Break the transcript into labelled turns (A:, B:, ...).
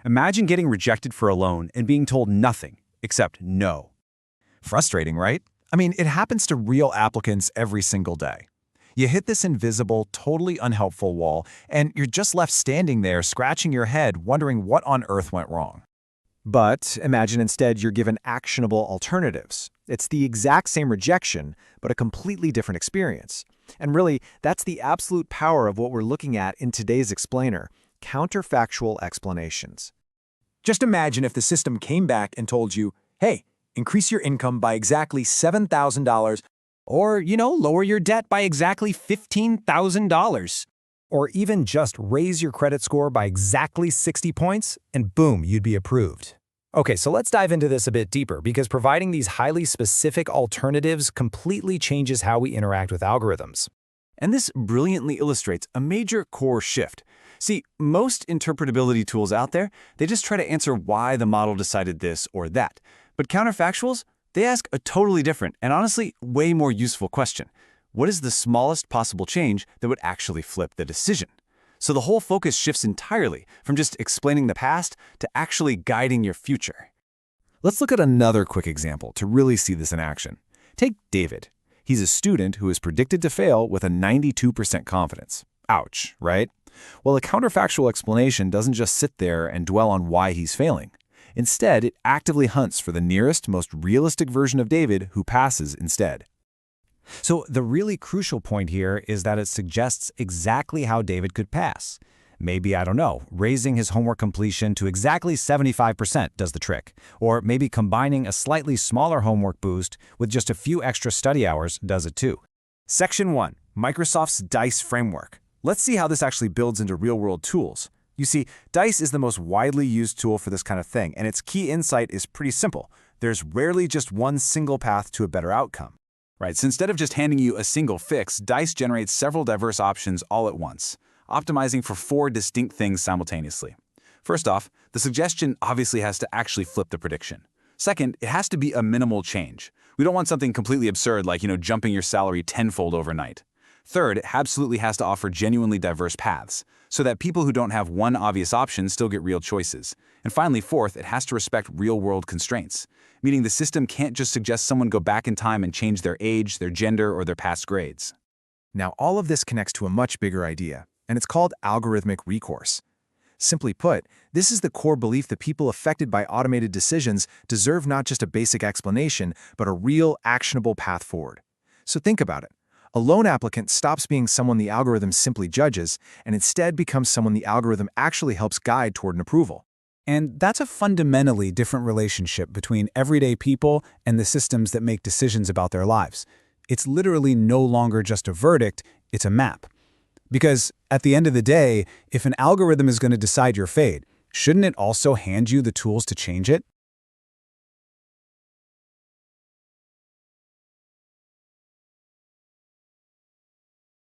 A: Imagine getting rejected for a loan and being told nothing except no.
B: Frustrating, right? I mean, it happens to real applicants every single day. You hit this invisible, totally unhelpful wall, and you're just left standing there scratching your head wondering what on earth went wrong. But imagine instead you're given actionable alternatives. It's the exact same rejection, but a completely different experience. And really, that's the absolute power of what we're looking at in today's explainer, counterfactual explanations.
C: Just imagine if the system came back and told you, hey, increase your income by exactly $7,000,
A: Or, lower your debt by exactly $15,000.
D: Or even just raise your credit score by exactly 60 points, and boom, you'd be approved. Okay, so let's dive into this a bit deeper, because providing these highly specific alternatives completely changes how we interact with algorithms.
E: And this brilliantly illustrates a major core shift. See, most interpretability tools out there, they just try to answer why the model decided this or that. But counterfactuals, they ask a totally different and honestly way more useful question. What is the smallest possible change that would actually flip the decision? So the whole focus shifts entirely from just explaining the past to actually guiding your future.
B: Let's look at another quick example to really see this in action. Take David. He's a student who is predicted to fail with a 92% confidence. Ouch, right? Well, a counterfactual explanation doesn't just sit there and dwell on why he's failing. Instead, it actively hunts for the nearest, most realistic version of David who passes instead.
D: So the really crucial point here is that it suggests exactly how David could pass. Maybe, I don't know, raising his homework completion to exactly 75% does the trick. Or maybe combining a slightly smaller homework boost with just a few extra study hours does it too.
E: Section 1. Microsoft's DICE framework. Let's see how this actually builds into real-world tools. You see, DICE is the most widely used tool for this kind of thing, and its key insight is pretty simple. There's rarely just one single path to a better outcome. Right, so instead of just handing you a single fix, DICE generates several diverse options all at once, optimizing for 4 distinct things simultaneously. First off, the suggestion obviously has to actually flip the prediction. Second, it has to be a minimal change. We don't want something completely absurd like, jumping your salary tenfold overnight. Third, it absolutely has to offer genuinely diverse paths, so that people who don't have one obvious option still get real choices. And finally, fourth, it has to respect real-world constraints, meaning the system can't just suggest someone go back in time and change their age, their gender, or their past grades.
B: Now, all of this connects to a much bigger idea, and it's called algorithmic recourse. Simply put, this is the core belief that people affected by automated decisions deserve not just a basic explanation, but a real, actionable path forward. So think about it. A loan applicant stops being someone the algorithm simply judges, and instead becomes someone the algorithm actually helps guide toward an approval.
A: And that's a fundamentally different relationship between everyday people and the systems that make decisions about their lives. It's literally no longer just a verdict, it's a map. Because at the end of the day, if an algorithm is going to decide your fate, shouldn't it also hand you the tools to change it?